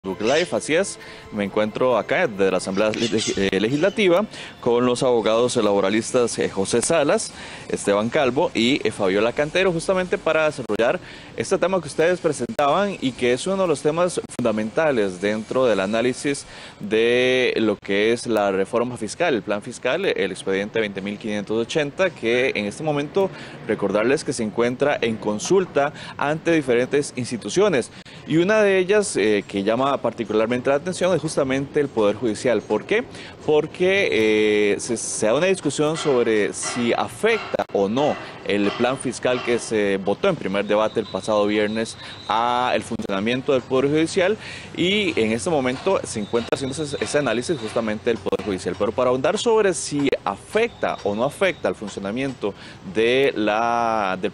Facebook Live, así es, me encuentro acá desde la Asamblea Legislativa con los abogados laboralistas José Salas, Esteban Calvo y Fabiola Cantero, justamente para desarrollar este tema que ustedes presentaban y que es uno de los temas fundamentales dentro del análisis de lo que es la reforma fiscal, el plan fiscal, el expediente 20.580, que en este momento recordarles que se encuentra en consulta ante diferentes instituciones. Y una de ellas que llama particularmente la atención es justamente el Poder Judicial. ¿Por qué? Porque se da una discusión sobre si afecta o no el plan fiscal que se votó en primer debate el pasado viernes al funcionamiento del Poder Judicial, y en este momento se encuentra haciendo ese análisis justamente del Poder Judicial. Pero para ahondar sobre si afecta o no afecta al funcionamiento del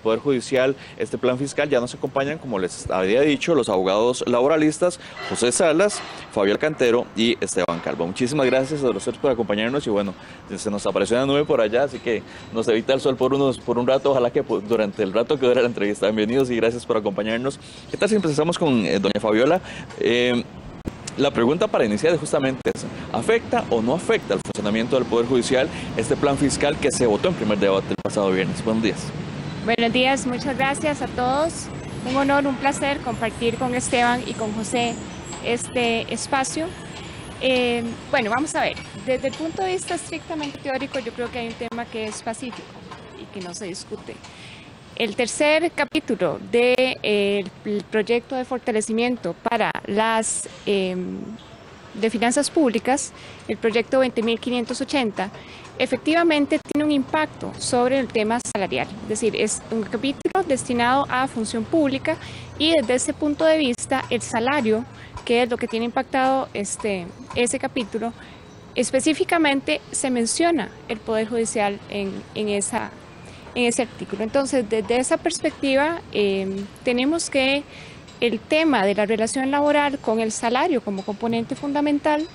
Poder Judicial este plan fiscal, ya nos acompañan, como les había dicho, los abogados laboralistas José Salas, Fabiola Cantero y Esteban Calvo. Muchísimas gracias a los tres por acompañarnos y bueno, se nos apareció una nube por allá, así que nos evita el sol por un rato, ojalá que durante el rato que dure la entrevista. Bienvenidos y gracias por acompañarnos. ¿Qué tal si empezamos con doña Fabiola? La pregunta para iniciar es justamente esa: ¿afecta o no afecta al funcionamiento del Poder Judicial este plan fiscal que se votó en primer debate el pasado viernes? Buenos días. Buenos días, muchas gracias a todos. Un honor, un placer compartir con Esteban y con José este espacio. Bueno, vamos a ver. Desde el punto de vista estrictamente teórico, yo creo que hay un tema que es pacífico y que no se discute. El tercer capítulo del proyecto de fortalecimiento para las de finanzas públicas, el proyecto 20.580, efectivamente tiene un impacto sobre el tema salarial. Es decir, es un capítulo destinado a función pública y desde ese punto de vista el salario, que es lo que tiene impactado ese capítulo, específicamente se menciona el Poder Judicial en ese artículo. Entonces, desde esa perspectiva, tenemos que el tema de la relación laboral con el salario como componente fundamental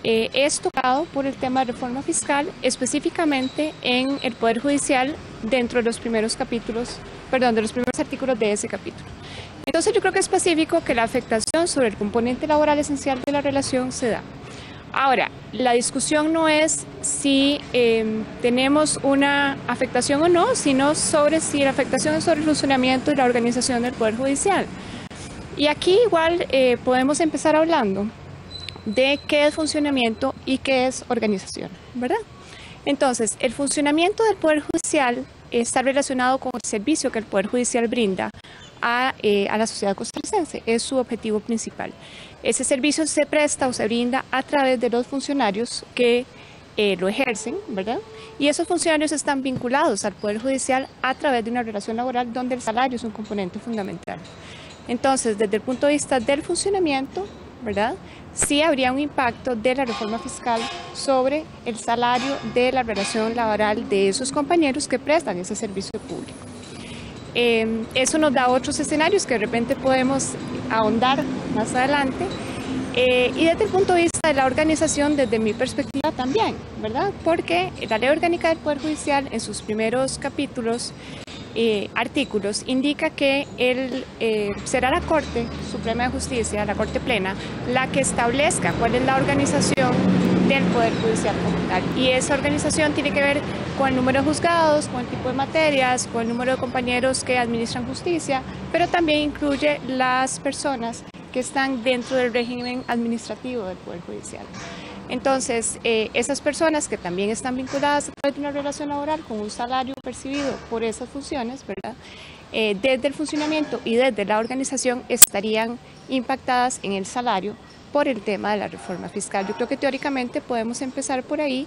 es tocado por el tema de reforma fiscal, específicamente en el Poder Judicial dentro de los primeros artículos de ese capítulo. Entonces, yo creo que es pacífico que la afectación sobre el componente laboral esencial de la relación se da. Ahora, la discusión no es si tenemos una afectación o no, sino sobre si la afectación es sobre el funcionamiento y la organización del Poder Judicial. Y aquí igual podemos empezar hablando de qué es funcionamiento y qué es organización, ¿verdad? Entonces, el funcionamiento del Poder Judicial está relacionado con el servicio que el Poder Judicial brinda a la sociedad costarricense, es su objetivo principal. Ese servicio se presta o se brinda a través de los funcionarios que lo ejercen, ¿verdad? Y esos funcionarios están vinculados al Poder Judicial a través de una relación laboral donde el salario es un componente fundamental. Entonces, desde el punto de vista del funcionamiento, ¿verdad?, sí habría un impacto de la reforma fiscal sobre el salario de la relación laboral de esos compañeros que prestan ese servicio público. Eso nos da otros escenarios que de repente podemos ahondar más adelante. Y desde el punto de vista de la organización, desde mi perspectiva también, ¿verdad? Porque la Ley Orgánica del Poder Judicial, en sus primeros capítulos, artículos, indica que será la Corte Suprema de Justicia, la Corte Plena, la que establezca cuál es la organización del Poder Judicial como tal. Y esa organización tiene que ver con el número de juzgados, con el tipo de materias, con el número de compañeros que administran justicia, pero también incluye las personas que están dentro del régimen administrativo del Poder Judicial. Entonces, esas personas que también están vinculadas a través de una relación laboral con un salario percibido por esas funciones, ¿verdad?, desde el funcionamiento y desde la organización estarían impactadas en el salario por el tema de la reforma fiscal. Yo creo que teóricamente podemos empezar por ahí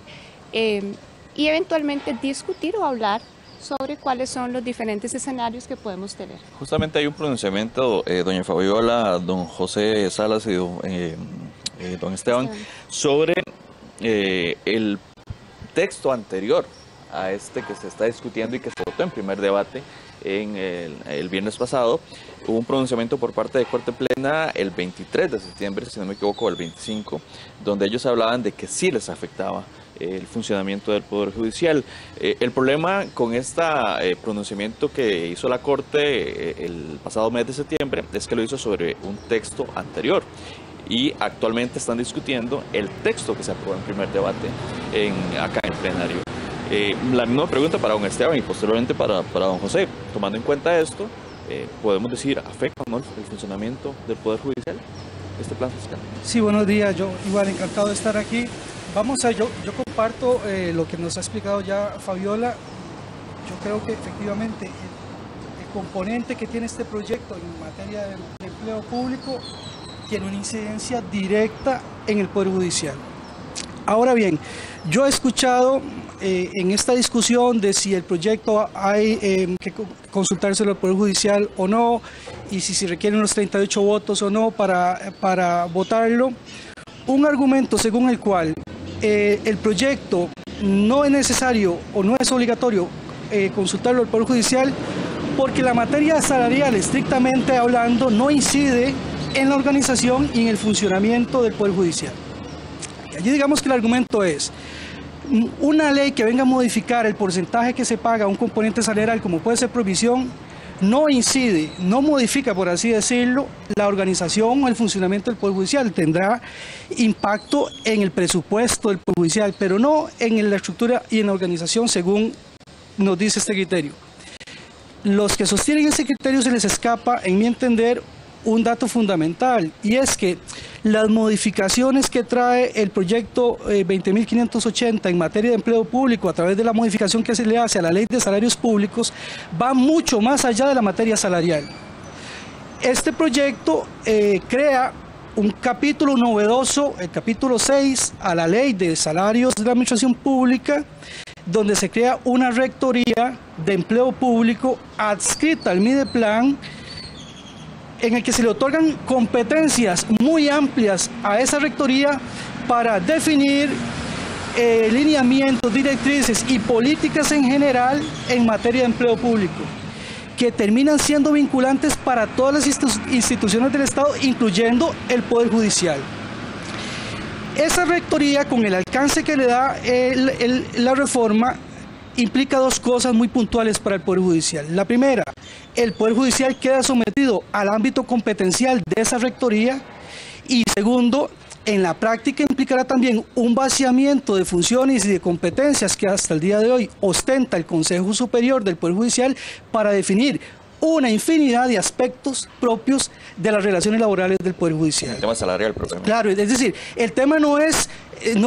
y eventualmente discutir o hablar sobre cuáles son los diferentes escenarios que podemos tener. Justamente hay un pronunciamiento, doña Fabiola, don José Salas y don Esteban, sobre el texto anterior a este que se está discutiendo y que se votó en primer debate en el viernes pasado. Hubo un pronunciamiento por parte de Corte Plena el 23 de septiembre, si no me equivoco, el 25, donde ellos hablaban de que sí les afectaba el funcionamiento del Poder Judicial. El problema con este pronunciamiento que hizo la Corte el pasado mes de septiembre es que lo hizo sobre un texto anterior. y actualmente están discutiendo el texto que se aprobó en primer debate acá en plenario. La misma pregunta para don Esteban y posteriormente para don José. Tomando en cuenta esto, ¿podemos decir afecta o no el funcionamiento del Poder Judicial este plan fiscal? Sí, buenos días. Yo igual encantado de estar aquí. Yo comparto lo que nos ha explicado ya Fabiola. Yo creo que efectivamente el componente que tiene este proyecto en materia de empleo público tiene una incidencia directa en el Poder Judicial. Ahora bien, yo he escuchado en esta discusión de si el proyecto hay que consultárselo al Poder Judicial o no, y si se requieren los 38 votos o no para votarlo, un argumento según el cual el proyecto no es necesario o no es obligatorio consultarlo al Poder Judicial porque la materia salarial, estrictamente hablando, no incide en la organización y en el funcionamiento del Poder Judicial. Allí digamos que el argumento es una ley que venga a modificar el porcentaje que se paga a un componente salarial, como puede ser provisión, no incide, no modifica, por así decirlo, la organización o el funcionamiento del Poder Judicial. Tendrá impacto en el presupuesto del Poder Judicial, pero no en la estructura y en la organización, según nos dice este criterio. Los que sostienen ese criterio se les escapa, en mi entender, un dato fundamental, y es que las modificaciones que trae el proyecto 20.580 en materia de empleo público a través de la modificación que se le hace a la ley de salarios públicos va mucho más allá de la materia salarial. Este proyecto crea un capítulo novedoso, el capítulo 6 a la ley de salarios de la administración pública, donde se crea una rectoría de empleo público adscrita al Mideplan, en el que se le otorgan competencias muy amplias a esa rectoría para definir lineamientos, directrices y políticas en general en materia de empleo público, que terminan siendo vinculantes para todas las instituciones del Estado, incluyendo el Poder Judicial. Esa rectoría, con el alcance que le da la reforma, implica dos cosas muy puntuales para el Poder Judicial. La primera, el Poder Judicial queda sometido al ámbito competencial de esa rectoría, y segundo, en la práctica implicará también un vaciamiento de funciones y de competencias que hasta el día de hoy ostenta el Consejo Superior del Poder Judicial para definir una infinidad de aspectos propios de las relaciones laborales del Poder Judicial. El tema salarial, profesor. Claro, es decir, el tema no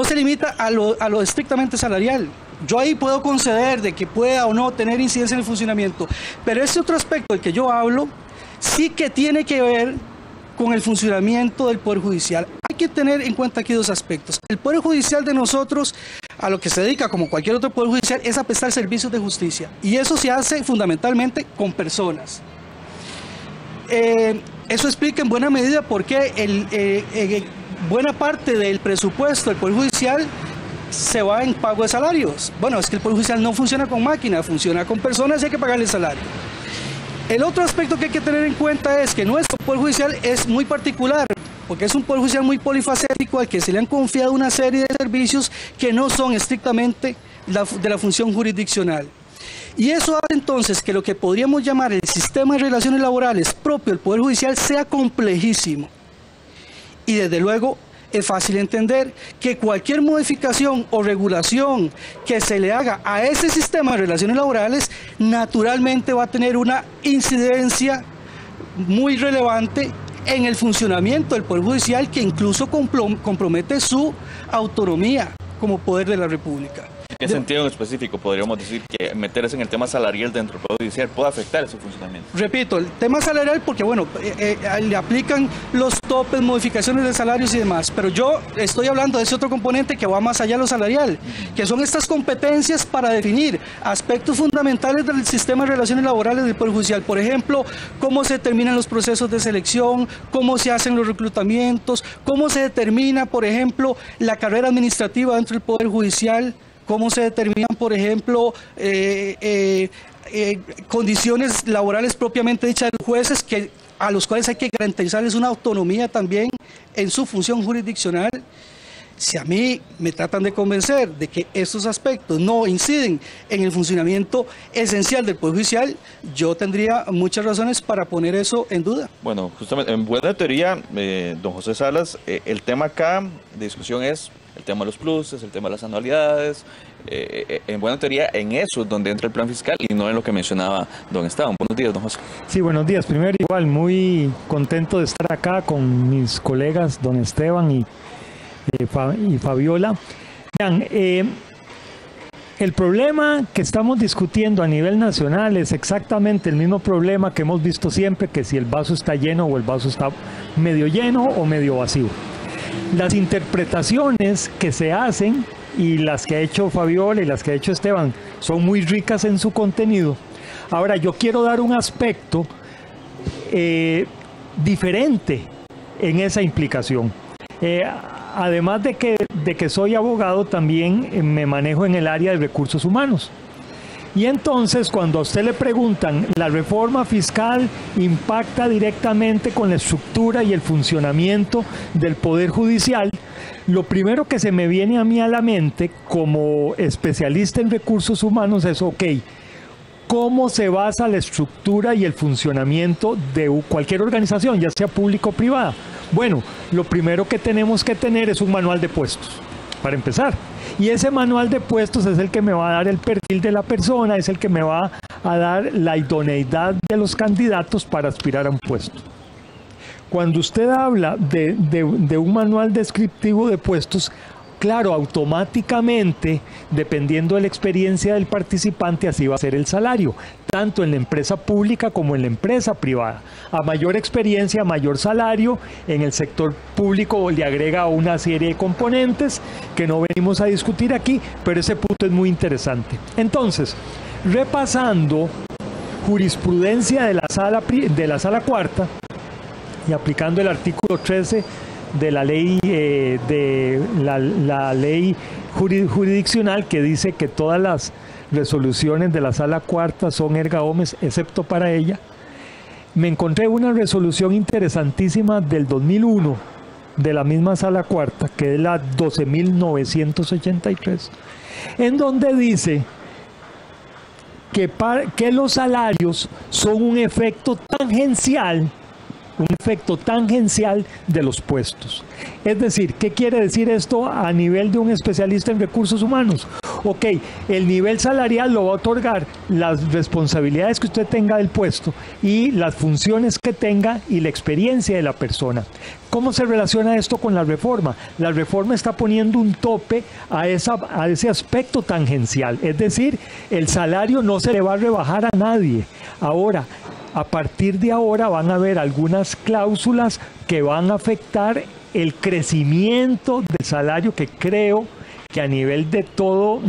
se limita a lo estrictamente salarial. Yo ahí puedo conceder de que pueda o no tener incidencia en el funcionamiento, pero ese otro aspecto del que yo hablo sí que tiene que ver con el funcionamiento del Poder Judicial. Hay que tener en cuenta aquí dos aspectos. El Poder Judicial de nosotros, a lo que se dedica, como cualquier otro Poder Judicial, es a prestar servicios de justicia, y eso se hace fundamentalmente con personas. Eso explica en buena medida por qué buena parte del presupuesto del Poder Judicial se va en pago de salarios. Bueno, es que el Poder Judicial no funciona con máquinas, funciona con personas y hay que pagarle salario. El otro aspecto que hay que tener en cuenta es que nuestro Poder Judicial es muy particular, porque es un Poder Judicial muy polifacético al que se le han confiado una serie de servicios que no son estrictamente de la función jurisdiccional. Y eso hace entonces que lo que podríamos llamar el sistema de relaciones laborales propio del Poder Judicial sea complejísimo. Y desde luego es fácil entender que cualquier modificación o regulación que se le haga a ese sistema de relaciones laborales naturalmente va a tener una incidencia muy relevante en el funcionamiento del Poder Judicial, que incluso compromete su autonomía como poder de la República. ¿En qué sentido en específico podríamos decir que meterse en el tema salarial dentro del Poder Judicial puede afectar ese funcionamiento? Repito, el tema salarial porque, bueno, le aplican los topes, modificaciones de salarios y demás, pero yo estoy hablando de ese otro componente que va más allá de lo salarial, que son estas competencias para definir aspectos fundamentales del sistema de relaciones laborales del Poder Judicial. Por ejemplo, cómo se determinan los procesos de selección, cómo se hacen los reclutamientos, cómo se determina, por ejemplo, la carrera administrativa dentro del Poder Judicial, cómo se determinan, por ejemplo, condiciones laborales propiamente dichas de los jueces, a los cuales hay que garantizarles una autonomía también en su función jurisdiccional. Si a mí me tratan de convencer de que estos aspectos no inciden en el funcionamiento esencial del Poder Judicial, yo tendría muchas razones para poner eso en duda. Bueno, justamente, en buena teoría, don José Salas, el tema acá de discusión es el tema de los pluses, el tema de las anualidades. En buena teoría, en eso es donde entra el plan fiscal y no en lo que mencionaba don Esteban. Buenos días, don José. Sí, buenos días. Primero, igual, muy contento de estar acá con mis colegas, don Esteban y Fabiola. Vean, el problema que estamos discutiendo a nivel nacional es exactamente el mismo problema que hemos visto siempre, que si el vaso está lleno o el vaso está medio lleno o medio vacío. Las interpretaciones que se hacen y las que ha hecho Fabiola y las que ha hecho Esteban son muy ricas en su contenido. Ahora, yo quiero dar un aspecto diferente en esa implicación. Además de que soy abogado, también me manejo en el área de recursos humanos. Y entonces, cuando a usted le preguntan, ¿la reforma fiscal impacta directamente con la estructura y el funcionamiento del Poder Judicial? Lo primero que se me viene a mí a la mente, como especialista en recursos humanos, es, ok, ¿cómo se basa la estructura y el funcionamiento de cualquier organización, ya sea pública o privada? Bueno, lo primero que tenemos que tener es un manual de puestos, para empezar. Y ese manual de puestos es el que me va a dar el perfil de la persona, es el que me va a dar la idoneidad de los candidatos para aspirar a un puesto. Cuando usted habla de un manual descriptivo de puestos, claro, automáticamente, dependiendo de la experiencia del participante, así va a ser el salario, tanto en la empresa pública como en la empresa privada. A mayor experiencia, mayor salario. En el sector público le agrega una serie de componentes que no venimos a discutir aquí, pero ese punto es muy interesante. Entonces, repasando jurisprudencia de la sala cuarta y aplicando el artículo 13 de la ley la ley jurisdiccional, que dice que todas las resoluciones de la sala cuarta son erga omnes, excepto para ella, me encontré una resolución interesantísima del 2001 de la misma sala cuarta, que es la 12.983, en donde dice que los salarios son un efecto tangencial de los puestos. Es decir, ¿qué quiere decir esto a nivel de un especialista en recursos humanos? Ok, el nivel salarial lo va a otorgar las responsabilidades que usted tenga del puesto y las funciones que tenga y la experiencia de la persona. ¿Cómo se relaciona esto con la reforma? La reforma está poniendo un tope a ese aspecto tangencial, es decir, el salario no se le va a rebajar a nadie. Ahora, a partir de ahora van a haber algunas cláusulas que van a afectar el crecimiento del salario, que creo que a nivel de todo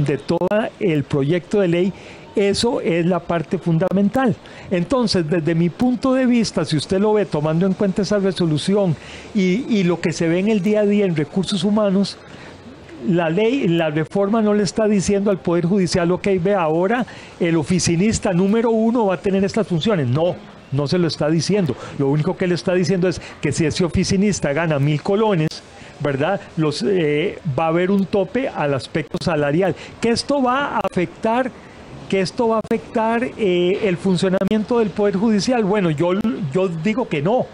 el proyecto de ley, eso es la parte fundamental. Entonces, desde mi punto de vista, si usted lo ve tomando en cuenta esa resolución y lo que se ve en el día a día en recursos humanos, la reforma no le está diciendo al Poder Judicial, ok, ve, ahora el oficinista número 1 va a tener estas funciones. No se lo está diciendo. Lo único que le está diciendo es que si ese oficinista gana 1.000 colones, ¿verdad? Va a haber un tope al aspecto salarial. Que esto va a afectar el funcionamiento del Poder Judicial. Bueno, yo digo que no.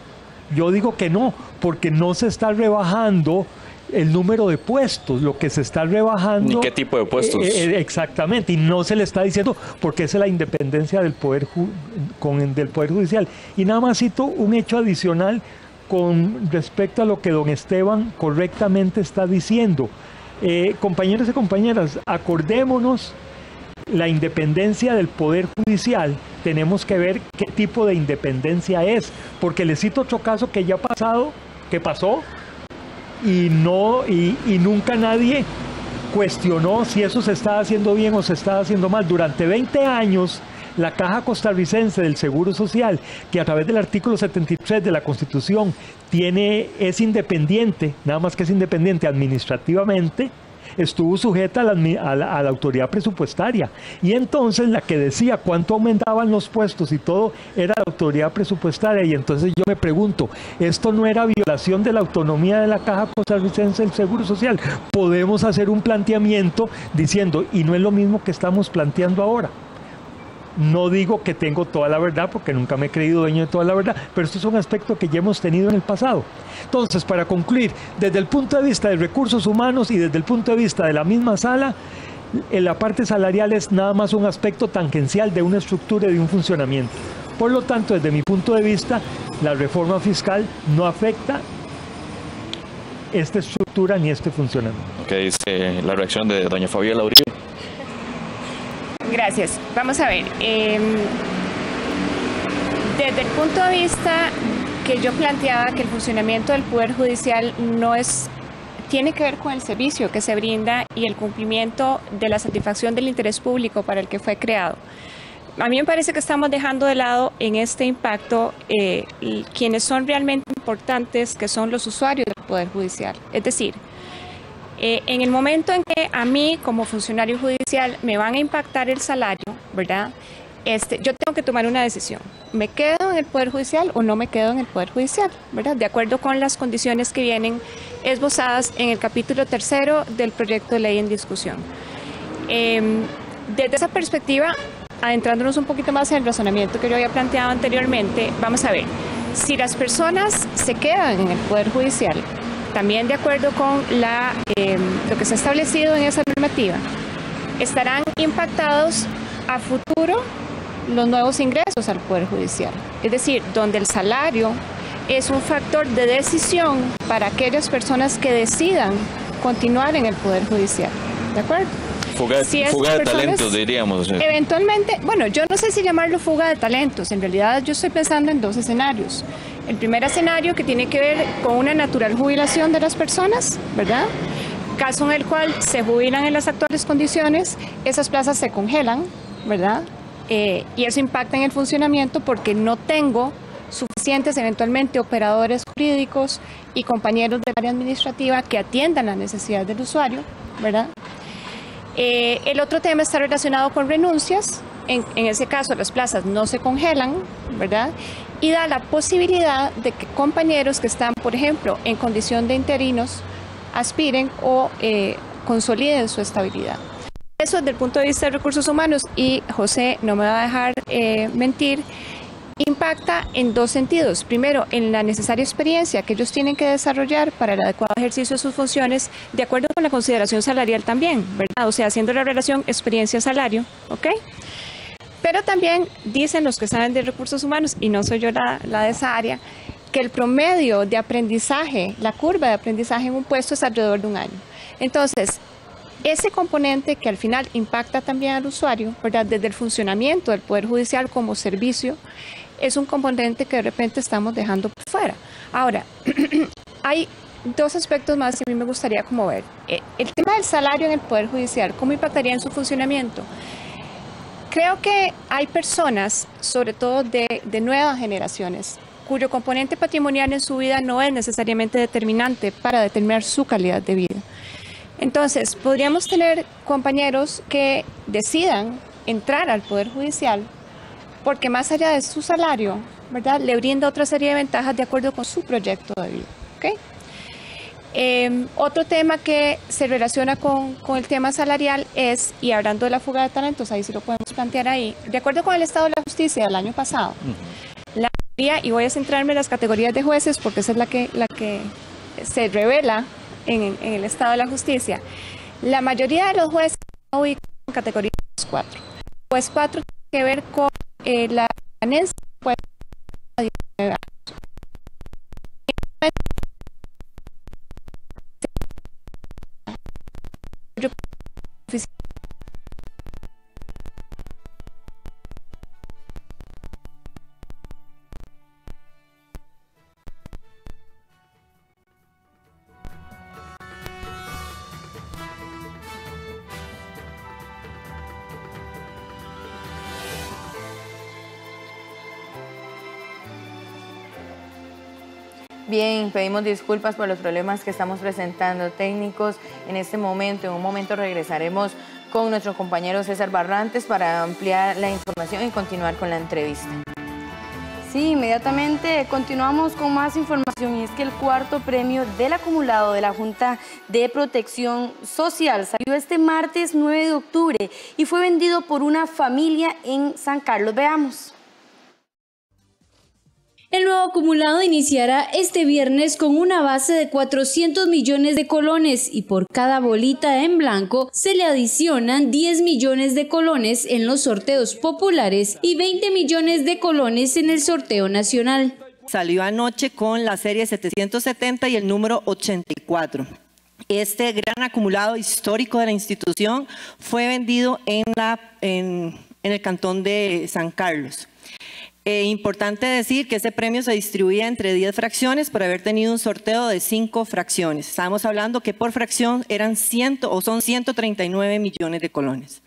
Yo digo que no, porque no se está rebajando el número de puestos, lo que se está rebajando... ¿Ni qué tipo de puestos? Exactamente, y no se le está diciendo porque esa es la independencia del Poder Judicial. Y nada más cito un hecho adicional con respecto a lo que don Esteban correctamente está diciendo. Compañeros y compañeras, acordémonos, la independencia del Poder Judicial, tenemos que ver qué tipo de independencia es, porque les cito otro caso que ya pasó, y nunca nadie cuestionó si eso se estaba haciendo bien o se estaba haciendo mal. Durante 20 años, la Caja Costarricense del Seguro Social, que a través del artículo 73 de la Constitución es independiente, nada más que es independiente administrativamente, estuvo sujeta a la autoridad presupuestaria. Y entonces la que decía cuánto aumentaban los puestos y todo era la autoridad presupuestaria. Y entonces yo me pregunto, ¿esto no era violación de la autonomía de la Caja Costarricense del Seguro Social? Podemos hacer un planteamiento diciendo, y no es lo mismo que estamos planteando ahora. No digo que tengo toda la verdad, porque nunca me he creído dueño de toda la verdad, pero esto es un aspecto que ya hemos tenido en el pasado. Entonces, para concluir, desde el punto de vista de recursos humanos y desde el punto de vista de la misma sala, la parte salarial es nada más un aspecto tangencial de una estructura y de un funcionamiento. Por lo tanto, desde mi punto de vista, la reforma fiscal no afecta esta estructura ni este funcionamiento. ¿Qué dice la reacción de doña Fabiola Uribe? Gracias. Vamos a ver. Desde el punto de vista que yo planteaba que el funcionamiento del Poder Judicial tiene que ver con el servicio que se brinda y el cumplimiento de la satisfacción del interés público para el que fue creado. A mí me parece que estamos dejando de lado en este impacto quienes son realmente importantes, que son los usuarios del Poder Judicial. Es decir, en el momento en que a mí como funcionario judicial me van a impactar el salario, ¿verdad? Yo tengo que tomar una decisión. ¿Me quedo en el Poder Judicial o no me quedo en el Poder Judicial? ¿Verdad? De acuerdo con las condiciones que vienen esbozadas en el capítulo 3 del proyecto de ley en discusión. Desde esa perspectiva, adentrándonos un poquito más en el razonamiento que yo había planteado anteriormente, vamos a ver, si las personas se quedan en el Poder Judicial, también de acuerdo con lo que se ha establecido en esa normativa, estarán impactados a futuro los nuevos ingresos al Poder Judicial. Es decir, donde el salario es un factor de decisión para aquellas personas que decidan continuar en el Poder Judicial. ¿De acuerdo? Fuga de talentos, diríamos. Eventualmente, bueno, yo no sé si llamarlo fuga de talentos. En realidad yo estoy pensando en dos escenarios. El primer escenario que tiene que ver con una natural jubilación de las personas, ¿verdad? Caso en el cual se jubilan en las actuales condiciones, esas plazas se congelan, ¿verdad? Y eso impacta en el funcionamiento porque no tengo suficientes eventualmente operadores jurídicos y compañeros del área administrativa que atiendan la necesidad del usuario, ¿verdad? El otro tema está relacionado con renuncias. En ese caso las plazas no se congelan, ¿verdad? Y da la posibilidad de que compañeros que están, por ejemplo, en condición de interinos, aspiren o consoliden su estabilidad. Eso desde el punto de vista de recursos humanos, y José no me va a dejar mentir, impacta en dos sentidos. Primero, en la necesaria experiencia que ellos tienen que desarrollar para el adecuado ejercicio de sus funciones, de acuerdo con la consideración salarial también, ¿verdad? O sea, haciendo la relación experiencia-salario, ¿ok? Pero también dicen los que saben de recursos humanos, y no soy yo la de esa área, que el promedio de aprendizaje, la curva de aprendizaje en un puesto es alrededor de un año. Entonces, ese componente que al final impacta también al usuario, ¿verdad? Desde el funcionamiento del Poder Judicial como servicio, es un componente que de repente estamos dejando por fuera. Ahora, hay dos aspectos más que a mí me gustaría como ver. El tema del salario en el Poder Judicial, ¿cómo impactaría en su funcionamiento? Creo que hay personas, sobre todo de nuevas generaciones, cuyo componente patrimonial en su vida no es necesariamente determinante para determinar su calidad de vida. Entonces, podríamos tener compañeros que decidan entrar al Poder Judicial porque más allá de su salario, ¿verdad?, le brinda otra serie de ventajas de acuerdo con su proyecto de vida. ¿Okay? Otro tema que se relaciona con el tema salarial es, y hablando de la fuga de talentos, ahí sí lo podemos plantear ahí, de acuerdo con el estado de la justicia del año pasado, la mayoría, y voy a centrarme en las categorías de jueces porque esa es la que se revela en el estado de la justicia, la mayoría de los jueces están ubicados en categoría 4. Juez 4 tiene que ver con la permanencia del juez a 19 años. Bien, pedimos disculpas por los problemas que estamos presentando técnicos en este momento. En un momento regresaremos con nuestro compañero César Barrantes para ampliar la información y continuar con la entrevista. Sí, inmediatamente continuamos con más información y es que el cuarto premio del acumulado de la Junta de Protección Social salió este martes 9 de octubre y fue vendido por una familia en San Carlos. Veamos. El nuevo acumulado iniciará este viernes con una base de 400 millones de colones y por cada bolita en blanco se le adicionan 10 millones de colones en los sorteos populares y 20 millones de colones en el sorteo nacional. Salió anoche con la serie 770 y el número 84. Este gran acumulado histórico de la institución fue vendido en el cantón de San Carlos. Importante decir que ese premio se distribuía entre 10 fracciones por haber tenido un sorteo de 5 fracciones. Estamos hablando que por fracción son 139 millones de colones.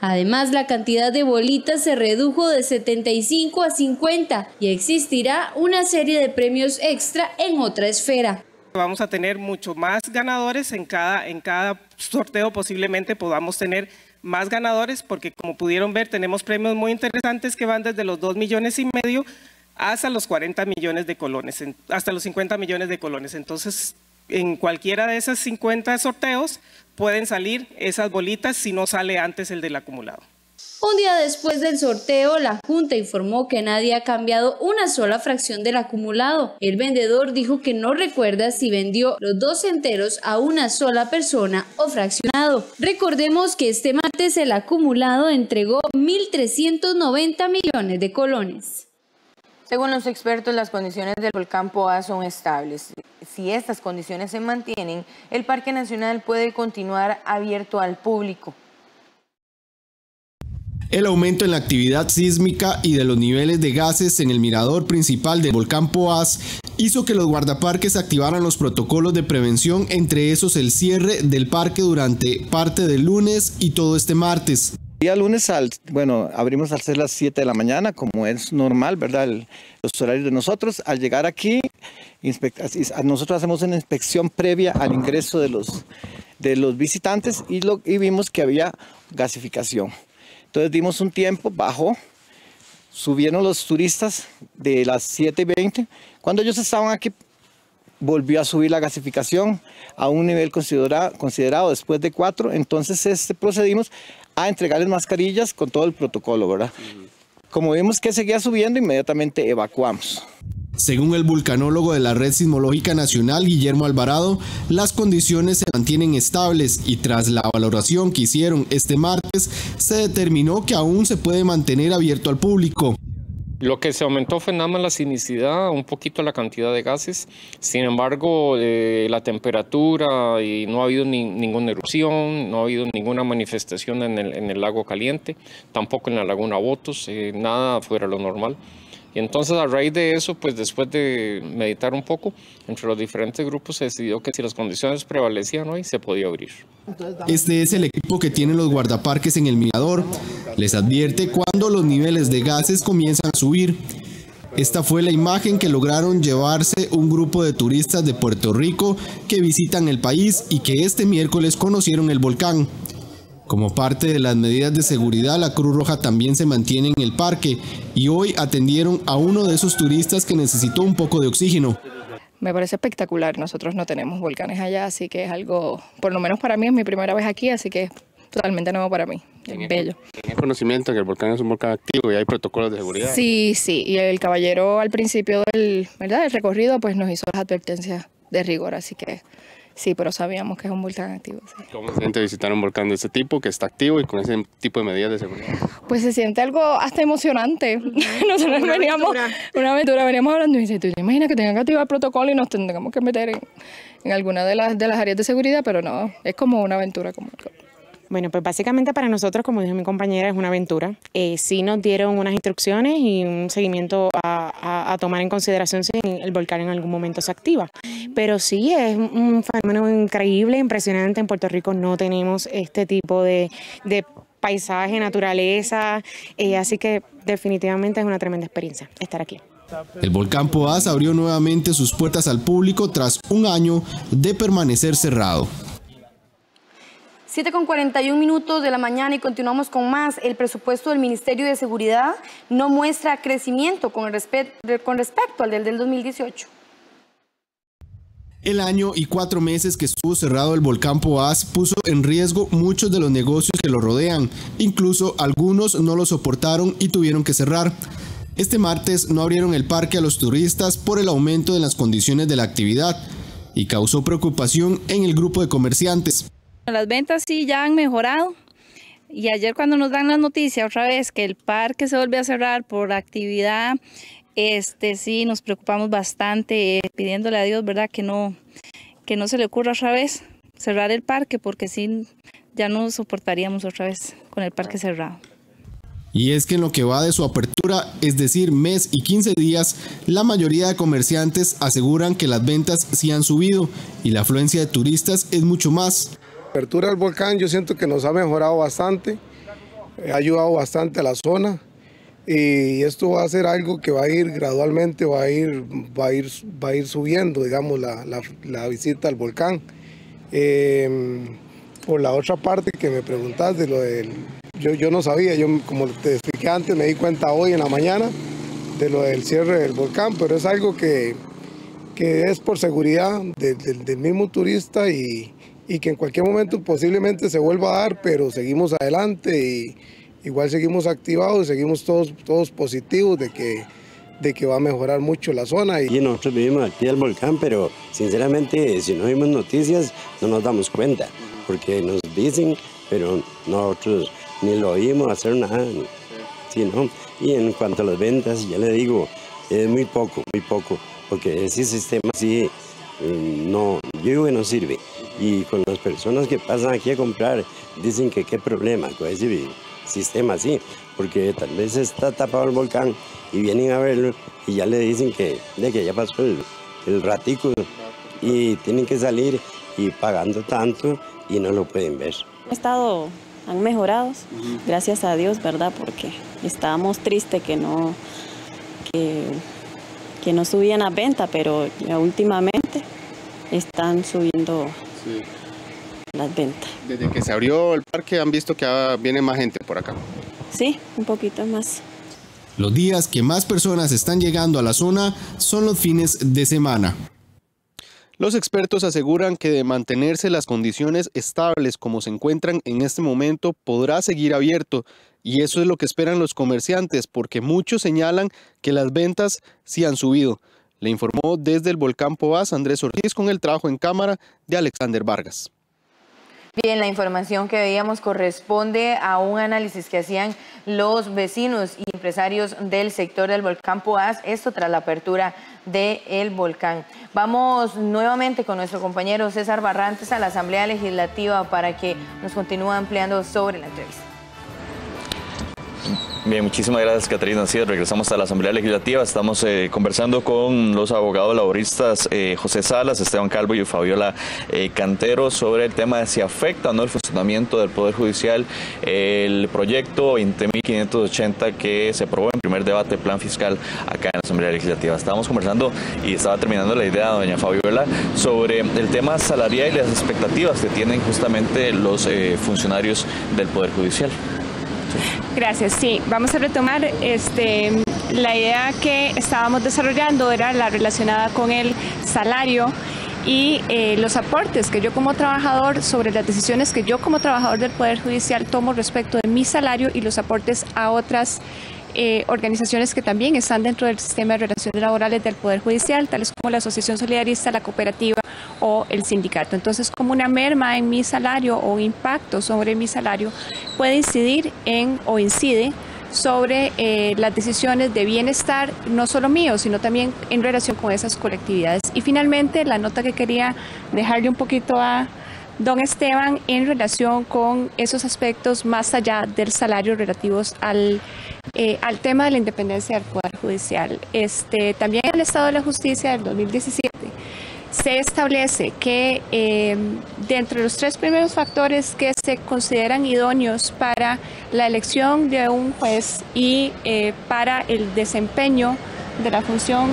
Además, la cantidad de bolitas se redujo de 75 a 50 y existirá una serie de premios extra en otra esfera. Vamos a tener mucho más ganadores en cada sorteo, posiblemente podamos tener más ganadores porque como pudieron ver tenemos premios muy interesantes que van desde los 2,5 millones hasta los 40 millones de colones, hasta los 50 millones de colones. Entonces en cualquiera de esos 50 sorteos pueden salir esas bolitas si no sale antes el del acumulado. Un día después del sorteo, la Junta informó que nadie ha cambiado una sola fracción del acumulado. El vendedor dijo que no recuerda si vendió los 2 enteros a una sola persona o fraccionado. Recordemos que este martes el acumulado entregó 1.390 millones de colones. Según los expertos, las condiciones del volcán Poás son estables. Si estas condiciones se mantienen, el Parque Nacional puede continuar abierto al público. El aumento en la actividad sísmica y de los niveles de gases en el mirador principal del volcán Poás hizo que los guardaparques activaran los protocolos de prevención, entre esos el cierre del parque durante parte del lunes y todo este martes. El día lunes, abrimos al ser las 7 de la mañana, como es normal, ¿verdad? Los horarios de nosotros. Al llegar aquí, nosotros hacemos una inspección previa al ingreso de los visitantes y vimos que había gasificación. Entonces dimos un tiempo, bajó, subieron los turistas de las 7:20. Cuando ellos estaban aquí, volvió a subir la gasificación a un nivel considerado después de 4. Entonces procedimos a entregarles mascarillas con todo el protocolo, ¿verdad? Como vimos que seguía subiendo, inmediatamente evacuamos. Según el vulcanólogo de la Red Sismológica Nacional, Guillermo Alvarado, las condiciones se mantienen estables y tras la valoración que hicieron este martes, se determinó que aún se puede mantener abierto al público. Lo que se aumentó fue nada más la sismicidad, un poquito la cantidad de gases. Sin embargo, la temperatura y no ha habido ninguna erupción, no ha habido ninguna manifestación en el lago caliente, tampoco en la laguna Botos, nada fuera de lo normal. Y entonces a raíz de eso, pues después de meditar un poco, entre los diferentes grupos se decidió que si las condiciones prevalecían hoy, se podía abrir. Este es el equipo que tienen los guardaparques en el mirador. Les advierte cuando los niveles de gases comienzan a subir. Esta fue la imagen que lograron llevarse un grupo de turistas de Puerto Rico que visitan el país y que este miércoles conocieron el volcán. Como parte de las medidas de seguridad, la Cruz Roja también se mantiene en el parque y hoy atendieron a uno de esos turistas que necesitó un poco de oxígeno. Me parece espectacular, nosotros no tenemos volcanes allá, así que es algo, por lo menos para mí es mi primera vez aquí, así que es totalmente nuevo para mí, es bello. ¿Tienes conocimiento que el volcán es un volcán activo y hay protocolos de seguridad? Sí, y el caballero al principio del recorrido pues nos hizo las advertencias de rigor, así que sí, pero sabíamos que es un volcán activo. Sí. ¿Cómo se siente visitar un volcán de este tipo, que está activo y con ese tipo de medidas de seguridad? Pues se siente algo hasta emocionante. Nosotros veníamos hablando y dice, ¿tú te imaginas que tengan que activar el protocolo y nos tengamos que meter en alguna de las áreas de seguridad? Pero no, es como una aventura. Bueno, pues básicamente para nosotros, como dijo mi compañera, es una aventura. Sí nos dieron unas instrucciones y un seguimiento a tomar en consideración si el volcán en algún momento se activa. Pero sí, es un fenómeno increíble, impresionante. En Puerto Rico no tenemos este tipo de paisaje, naturaleza, así que definitivamente es una tremenda experiencia estar aquí. El volcán Poás abrió nuevamente sus puertas al público tras un año de permanecer cerrado. 7:41 de la mañana y continuamos con más. El presupuesto del Ministerio de Seguridad no muestra crecimiento con respecto al del 2018. El año y 4 meses que estuvo cerrado el volcán Poás puso en riesgo muchos de los negocios que lo rodean. Incluso algunos no lo soportaron y tuvieron que cerrar. Este martes no abrieron el parque a los turistas por el aumento de las condiciones de la actividad y causó preocupación en el grupo de comerciantes. Las ventas sí ya han mejorado y ayer cuando nos dan la noticia otra vez que el parque se vuelve a cerrar por actividad, sí nos preocupamos bastante, pidiéndole a Dios, ¿verdad?, que no se le ocurra otra vez cerrar el parque, porque sí ya no soportaríamos otra vez con el parque cerrado. Y es que en lo que va de su apertura, es decir, mes y 15 días, la mayoría de comerciantes aseguran que las ventas sí han subido y la afluencia de turistas es mucho más. La apertura del volcán yo siento que nos ha mejorado bastante, ha ayudado bastante a la zona y esto va a ser algo que va a ir gradualmente, va a ir subiendo, digamos, la visita al volcán. Por la otra parte que me preguntas de lo del... Yo no sabía, yo como te expliqué antes, me di cuenta hoy en la mañana de lo del cierre del volcán, pero es algo que es por seguridad del mismo turista y que en cualquier momento posiblemente se vuelva a dar, pero seguimos adelante y igual seguimos activados y seguimos todos positivos de que va a mejorar mucho la zona. Y nosotros vivimos aquí del volcán, pero sinceramente si no vimos noticias no nos damos cuenta, porque nos dicen, pero nosotros ni lo oímos hacer nada, ¿sí, no? Y en cuanto a las ventas, ya le digo, es muy poco, porque ese sistema sí, no, yo digo que no sirve. Y con las personas que pasan aquí a comprar, dicen que qué problema con ese sistema así, porque tal vez está tapado el volcán y vienen a verlo y ya le dicen que ya pasó el ratico y tienen que salir y pagando tanto y no lo pueden ver. Han mejorado, gracias a Dios, ¿verdad? Porque estábamos tristes que no subían las ventas, pero ya últimamente están subiendo las ventas. Desde que se abrió el parque han visto que viene más gente por acá. Sí, un poquito más. Los días que más personas están llegando a la zona son los fines de semana. Los expertos aseguran que de mantenerse las condiciones estables como se encuentran en este momento, podrá seguir abierto. Y eso es lo que esperan los comerciantes, porque muchos señalan que las ventas sí han subido. Le informó desde el volcán Poás Andrés Ortiz con el trabajo en cámara de Alexander Vargas. Bien, la información que veíamos corresponde a un análisis que hacían los vecinos y empresarios del sector del volcán Poás, esto tras la apertura del volcán. Vamos nuevamente con nuestro compañero César Barrantes a la Asamblea Legislativa para que nos continúe ampliando sobre la entrevista. Bien, muchísimas gracias, Caterina. Así regresamos a la Asamblea Legislativa. Estamos conversando con los abogados laboristas José Salas, Esteban Calvo y Fabiola Cantero sobre el tema de si afecta o no el funcionamiento del Poder Judicial el proyecto 20.580 que se aprobó en primer debate plan fiscal acá en la Asamblea Legislativa. Estábamos conversando y estaba terminando la idea, doña Fabiola, sobre el tema salarial y las expectativas que tienen justamente los funcionarios del Poder Judicial. Gracias, sí, vamos a retomar la idea que estábamos desarrollando era la relacionada con el salario y los aportes que yo como trabajador, sobre las decisiones que yo como trabajador del Poder Judicial tomo respecto de mi salario y los aportes a otras organizaciones que también están dentro del sistema de relaciones laborales del Poder Judicial, tales como la Asociación Solidarista, la cooperativa o el sindicato. Entonces, como una merma en mi salario o impacto sobre mi salario puede incidir o incide sobre las decisiones de bienestar, no solo mío, sino también en relación con esas colectividades. Y finalmente, la nota que quería dejarle un poquito a don Esteban en relación con esos aspectos más allá del salario relativos al tema de la independencia del Poder Judicial. También en el Estado de la Justicia del 2017 se establece que dentro de los 3 primeros factores que se consideran idóneos para la elección de un juez y para el desempeño de la función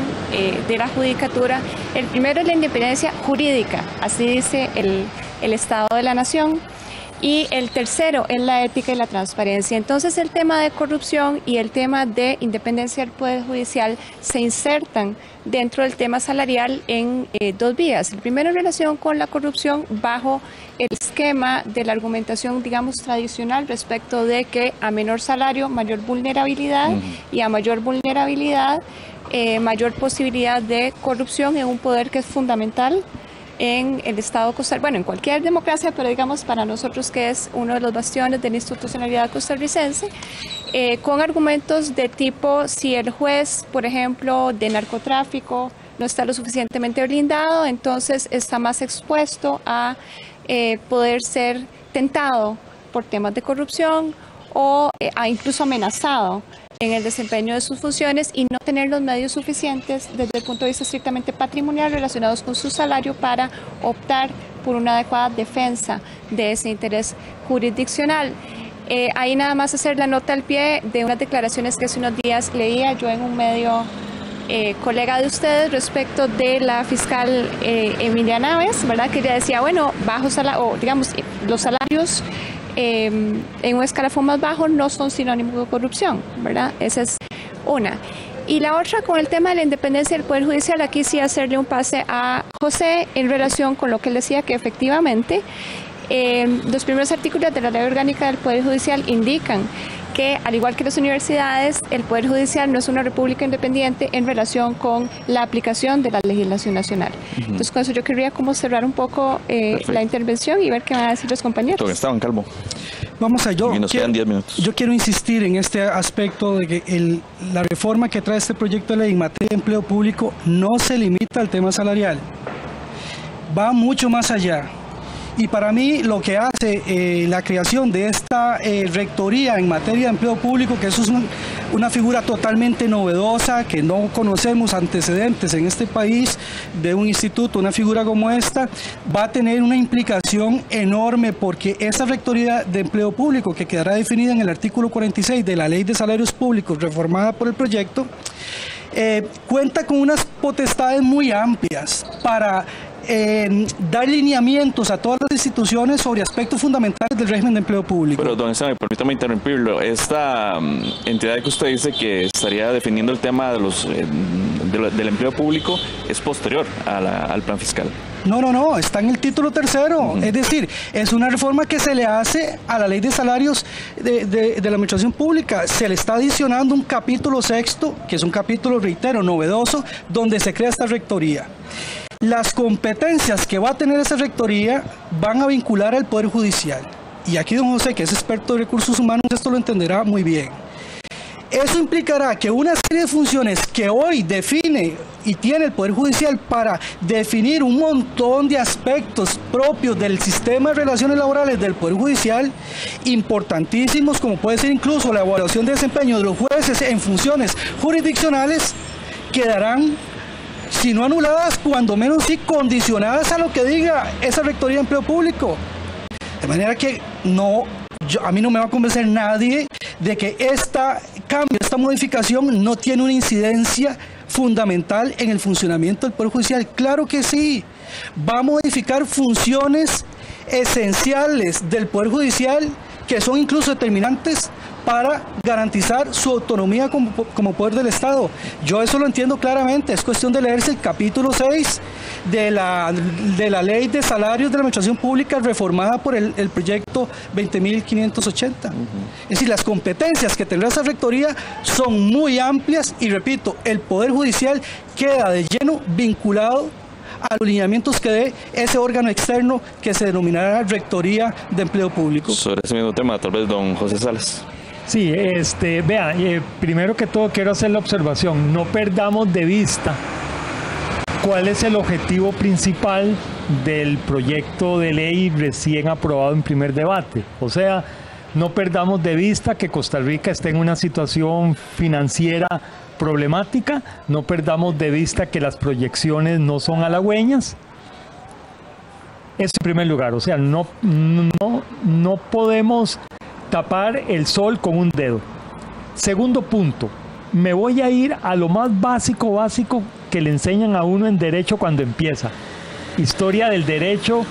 de la judicatura. El primero es la independencia jurídica, así dice el Estado de la Nación. Y el tercero es la ética y la transparencia. Entonces el tema de corrupción y el tema de independencia del Poder Judicial se insertan dentro del tema salarial en dos vías. El primero en relación con la corrupción bajo el esquema de la argumentación, digamos, tradicional respecto de que a menor salario, mayor vulnerabilidad y a mayor vulnerabilidad, mayor posibilidad de corrupción en un poder que es fundamental en el Estado costarricense, bueno, en cualquier democracia, pero digamos para nosotros que es uno de los bastiones de la institucionalidad costarricense, con argumentos de tipo, si el juez, por ejemplo, de narcotráfico no está lo suficientemente blindado, entonces está más expuesto a poder ser tentado por temas de corrupción o incluso amenazado en el desempeño de sus funciones y no tener los medios suficientes desde el punto de vista estrictamente patrimonial relacionados con su salario para optar por una adecuada defensa de ese interés jurisdiccional. Ahí nada más hacer la nota al pie de unas declaraciones que hace unos días leía yo en un medio colega de ustedes respecto de la fiscal Emilia Naves, ¿verdad? Que ella decía, bueno, bajos o digamos, los salarios en un escalafón más bajo no son sinónimo de corrupción, ¿verdad? Esa es una. Y la otra, con el tema de la independencia del Poder Judicial, aquí sí hacerle un pase a José en relación con lo que él decía, que efectivamente los primeros artículos de la Ley Orgánica del Poder Judicial indican que, al igual que las universidades, el Poder Judicial no es una república independiente en relación con la aplicación de la legislación nacional. Entonces, con eso yo querría como cerrar un poco la intervención y ver qué van a decir los compañeros. Don Esteban Calvo. Vamos a Y nos quedan 10 minutos. Yo quiero insistir en este aspecto de que la reforma que trae este proyecto de ley en materia de empleo público no se limita al tema salarial, va mucho más allá. Y para mí lo que hace la creación de esta rectoría en materia de empleo público, que eso es una figura totalmente novedosa, que no conocemos antecedentes en este país de un instituto, una figura como esta, va a tener una implicación enorme porque esa rectoría de empleo público, que quedará definida en el artículo 46 de la Ley de Salarios Públicos reformada por el proyecto, cuenta con unas potestades muy amplias para dar lineamientos a todas las instituciones sobre aspectos fundamentales del régimen de empleo público. Pero don Esteban, permítame interrumpirlo. Esta entidad que usted dice que estaría definiendo el tema de del empleo público es posterior al plan fiscal. No, está en el título tercero. Es decir, es una reforma que se le hace a la ley de salarios de la administración pública. Se le está adicionando un capítulo sexto, que es un capítulo, reitero, novedoso, donde se crea esta rectoría. Las competencias que va a tener esa rectoría van a vincular al Poder Judicial. Y aquí don José, que es experto de recursos humanos, esto lo entenderá muy bien. Eso implicará que una serie de funciones que hoy define y tiene el Poder Judicial para definir un montón de aspectos propios del sistema de relaciones laborales del Poder Judicial, importantísimos, como puede ser incluso la evaluación de desempeño de los jueces en funciones jurisdiccionales, quedarán, si no anuladas, cuando menos sí condicionadas a lo que diga esa rectoría de empleo público. De manera que a mí no me va a convencer nadie de que esta modificación no tiene una incidencia fundamental en el funcionamiento del Poder Judicial. Claro que sí, va a modificar funciones esenciales del Poder Judicial que son incluso determinantes para garantizar su autonomía como poder del Estado. Yo eso lo entiendo claramente, es cuestión de leerse el capítulo 6 de la Ley de Salarios de la Administración Pública reformada por el proyecto 20.580. Es decir, las competencias que tendrá esa rectoría son muy amplias y, repito, el Poder Judicial queda de lleno vinculado a los lineamientos que dé ese órgano externo que se denominará Rectoría de Empleo Público. Sobre ese mismo tema, tal vez don José Salas. Sí, vea, primero que todo quiero hacer la observación, no perdamos de vista cuál es el objetivo principal del proyecto de ley recién aprobado en primer debate. O sea, no perdamos de vista que Costa Rica está en una situación financiera problemática, no perdamos de vista que las proyecciones no son halagüeñas. Eso en primer lugar, o sea, no podemos tapar el sol con un dedo. Segundo punto, me voy a ir a lo más básico que le enseñan a uno en derecho cuando empieza. Historia del derecho.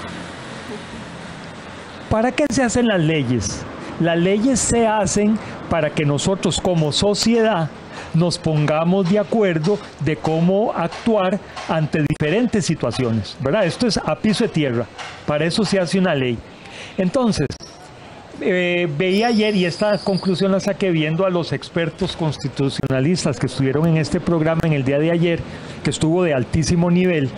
¿Para qué se hacen las leyes? Las leyes se hacen para que nosotros como sociedad nos pongamos de acuerdo de cómo actuar ante diferentes situaciones, ¿verdad? Esto es a piso de tierra, para eso se hace una ley. Entonces, veía ayer, y esta conclusión la saqué viendo a los expertos constitucionalistas que estuvieron en este programa en el día de ayer, que estuvo de altísimo nivel.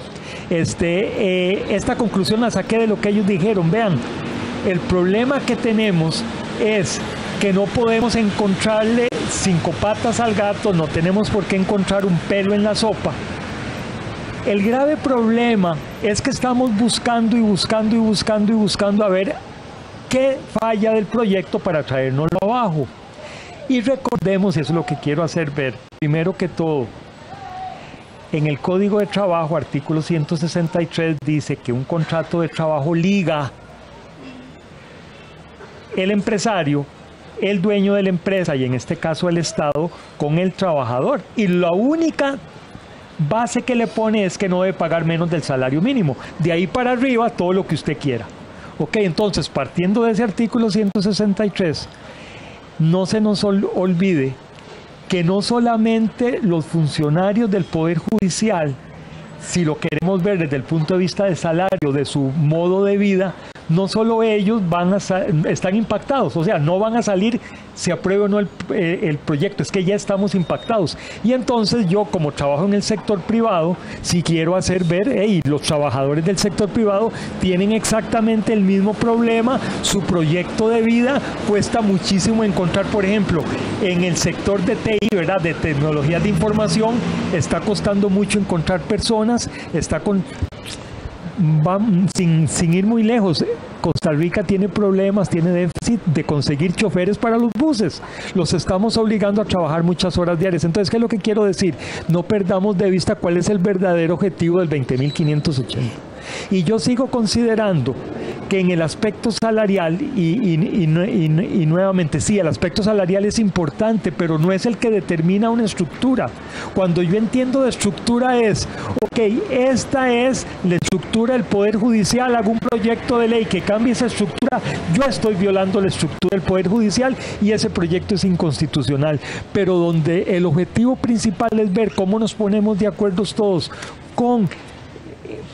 Esta conclusión la saqué de lo que ellos dijeron. Vean, el problema que tenemos es que no podemos encontrarle 5 patas al gato, no tenemos por qué encontrar un pelo en la sopa. El grave problema es que estamos buscando a ver qué falla del proyecto para traérnoslo abajo. Y recordemos, y eso es lo que quiero hacer ver, primero que todo, en el Código de Trabajo, artículo 163, dice que un contrato de trabajo liga el empresario, el dueño de la empresa, y en este caso el Estado, con el trabajador. Y la única base que le pone es que no debe pagar menos del salario mínimo. De ahí para arriba, todo lo que usted quiera. Ok, entonces, partiendo de ese artículo 163, no se nos olvide que no solamente los funcionarios del Poder Judicial, si lo queremos ver desde el punto de vista de salario, de su modo de vida, no solo ellos están impactados, o sea, no van a salir se apruebe o no el proyecto, es que ya estamos impactados. Y entonces yo, como trabajo en el sector privado, si quiero hacer ver, los trabajadores del sector privado tienen exactamente el mismo problema, su proyecto de vida cuesta muchísimo encontrar. Por ejemplo, en el sector de TI, ¿verdad?, de tecnologías de información, está costando mucho encontrar personas, sin ir muy lejos, Costa Rica tiene problemas, tiene déficit de conseguir choferes para los buses. Los estamos obligando a trabajar muchas horas diarias. Entonces, ¿qué es lo que quiero decir? No perdamos de vista cuál es el verdadero objetivo del 20.580. Y yo sigo considerando que en el aspecto salarial, y nuevamente sí, el aspecto salarial es importante, pero no es el que determina una estructura. Cuando yo entiendo de estructura es, ok, esta es la estructura del Poder Judicial, hago un proyecto de ley que cambie esa estructura, yo estoy violando la estructura del Poder Judicial y ese proyecto es inconstitucional. Pero donde el objetivo principal es ver cómo nos ponemos de acuerdo todos con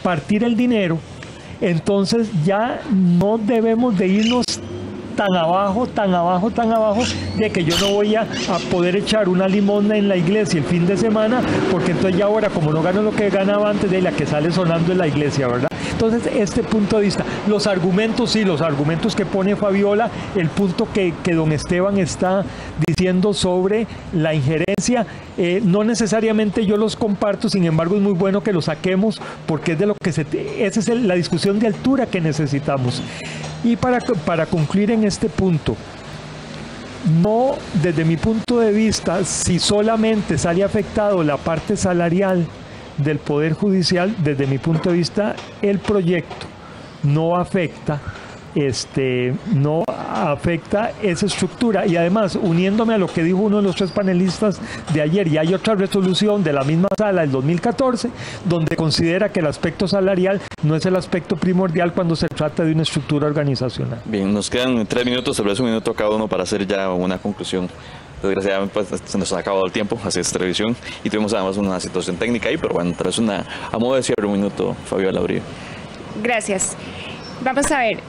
partir el dinero, entonces ya no debemos de irnos tan abajo, de que yo no voy a poder echar una limosna en la iglesia el fin de semana, porque entonces ya ahora, como no gano lo que ganaba antes, de la que sale sonando en la iglesia, ¿verdad? Entonces, este punto de vista, los argumentos que pone Fabiola, el punto que don Esteban está diciendo sobre la injerencia, no necesariamente yo los comparto, sin embargo es muy bueno que los saquemos, porque es de lo que esa es la discusión de altura que necesitamos. Y para concluir en este punto, no, desde mi punto de vista, si solamente sale afectado la parte salarial del Poder Judicial, desde mi punto de vista, el proyecto no afecta esa estructura. Y además, uniéndome a lo que dijo uno de los 3 panelistas de ayer, y hay otra resolución de la misma sala del 2014 donde considera que el aspecto salarial no es el aspecto primordial cuando se trata de una estructura organizacional. Bien, nos quedan 3 minutos, tal vez 1 minuto cada uno para hacer ya una conclusión. Desgraciadamente pues, se nos ha acabado el tiempo, así es televisión, y tuvimos además una situación técnica ahí, pero bueno, tras a modo de cierre, 1 minuto, Fabiola Uribe. Gracias. Vamos a ver,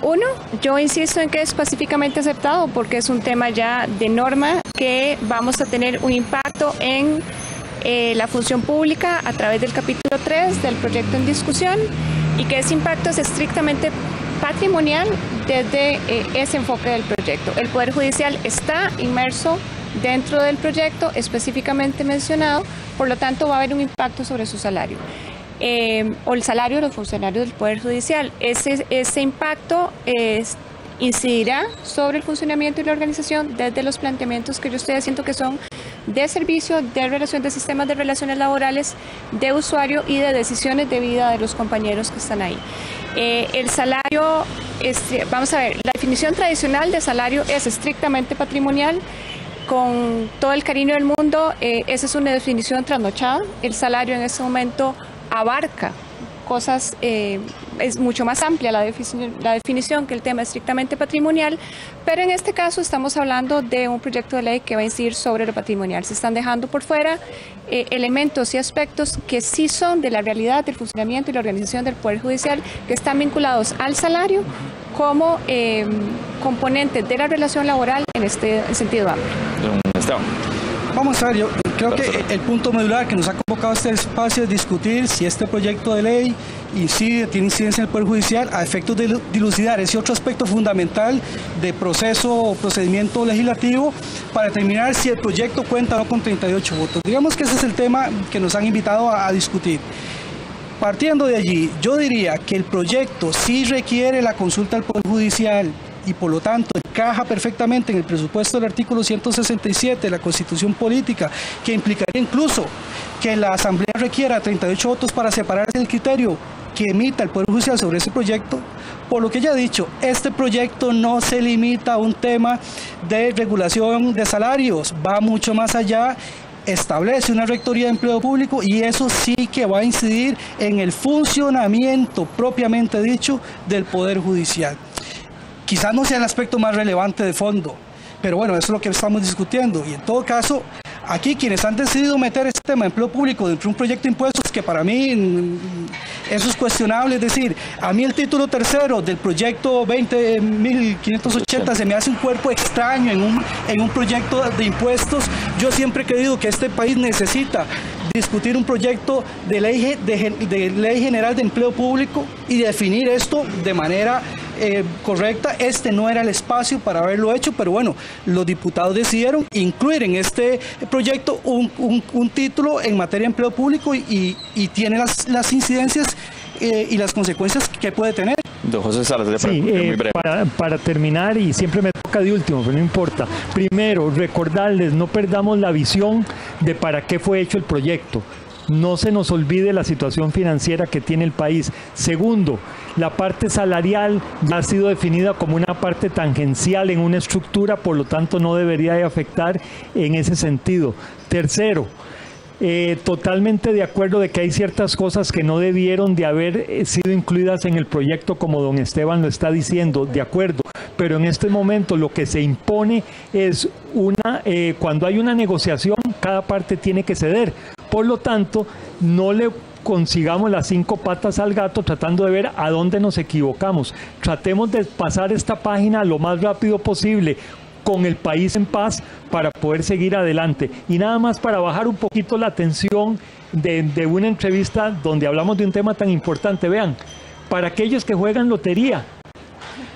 uno, yo insisto en que es pacíficamente aceptado porque es un tema ya de norma que vamos a tener un impacto en la función pública a través del capítulo 3 del proyecto en discusión, y que ese impacto es estrictamente patrimonial desde ese enfoque del proyecto. El Poder Judicial está inmerso dentro del proyecto específicamente mencionado, por lo tanto va a haber un impacto sobre su salario. O el salario de los funcionarios del Poder Judicial. Ese impacto incidirá sobre el funcionamiento y la organización desde los planteamientos que yo estoy haciendo, que son de servicio, de relación de sistemas de relaciones laborales, de usuario y de decisiones de vida de los compañeros que están ahí. El salario, vamos a ver, la definición tradicional de salario es estrictamente patrimonial. con todo el cariño del mundo, esa es una definición trasnochada. El salario en este momento abarca cosas, es mucho más amplia la definición que el tema estrictamente patrimonial, pero en este caso estamos hablando de un proyecto de ley que va a incidir sobre lo patrimonial. Se están dejando por fuera elementos y aspectos que sí son de la realidad del funcionamiento y la organización del Poder Judicial, que están vinculados al salario como componentes de la relación laboral en este sentido amplio. Esteban. Vamos a ver, yo creo que el punto medular que nos ha convocado a este espacio es discutir si este proyecto de ley tiene incidencia en el Poder Judicial a efectos de dilucidar ese otro aspecto fundamental de proceso o procedimiento legislativo para determinar si el proyecto cuenta o no con 38 votos. Digamos que ese es el tema que nos han invitado a discutir. Partiendo de allí, yo diría que el proyecto sí requiere la consulta al Poder Judicial y por lo tanto encaja perfectamente en el presupuesto del artículo 167 de la Constitución Política, que implicaría incluso que la Asamblea requiera 38 votos para separarse del criterio que emita el Poder Judicial sobre ese proyecto. Por lo que ya he dicho, este proyecto no se limita a un tema de regulación de salarios, va mucho más allá, establece una rectoría de empleo público y eso sí que va a incidir en el funcionamiento propiamente dicho del Poder Judicial. Quizás no sea el aspecto más relevante de fondo, pero bueno, eso es lo que estamos discutiendo. Y en todo caso, aquí quienes han decidido meter este tema de empleo público dentro de un proyecto de impuestos, que para mí eso es cuestionable, es decir, a mí el título tercero del proyecto 20.580 se me hace un cuerpo extraño en un proyecto de impuestos. Yo siempre he creído que este país necesita discutir un proyecto de ley general de empleo público y definir esto de manera correcta. Este no era el espacio para haberlo hecho, pero bueno, los diputados decidieron incluir en este proyecto un título en materia de empleo público y tiene las incidencias y las consecuencias que puede tener. Don José Salas, sí, muy breve. Para terminar, y siempre me toca de último, pero no importa. Primero, recordarles, no perdamos la visión de para qué fue hecho el proyecto. No se nos olvide la situación financiera que tiene el país. Segundo, la parte salarial ya ha sido definida como una parte tangencial en una estructura, por lo tanto no debería de afectar en ese sentido. Tercero, totalmente de acuerdo de que hay ciertas cosas que no debieron de haber sido incluidas en el proyecto, como don Esteban lo está diciendo, de acuerdo, pero en este momento lo que se impone es cuando hay una negociación, cada parte tiene que ceder. Por lo tanto, no le consigamos las 5 patas al gato tratando de ver a dónde nos equivocamos. Tratemos de pasar esta página lo más rápido posible, con el país en paz, para poder seguir adelante. Y nada más para bajar un poquito la tensión de una entrevista donde hablamos de un tema tan importante. Vean, para aquellos que juegan lotería,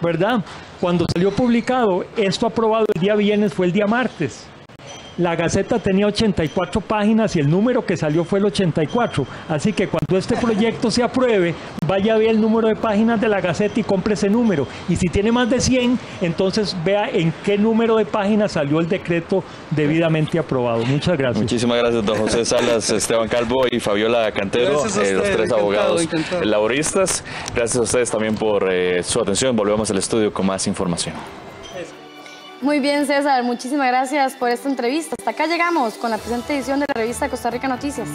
¿verdad? Cuando salió publicado, esto aprobado el día viernes fue el día martes. La Gaceta tenía 84 páginas y el número que salió fue el 84. Así que cuando este proyecto se apruebe, vaya a ver el número de páginas de la Gaceta y compre ese número. Y si tiene más de 100, entonces vea en qué número de páginas salió el decreto debidamente aprobado. Muchas gracias. Muchísimas gracias, don José Salas, Esteban Calvo y Fabiola Cantero, los 3 abogados laboristas. Gracias a ustedes también por su atención. Volvemos al estudio con más información. Muy bien, César, muchísimas gracias por esta entrevista. Hasta acá llegamos con la presente edición de la revista Costa Rica Noticias.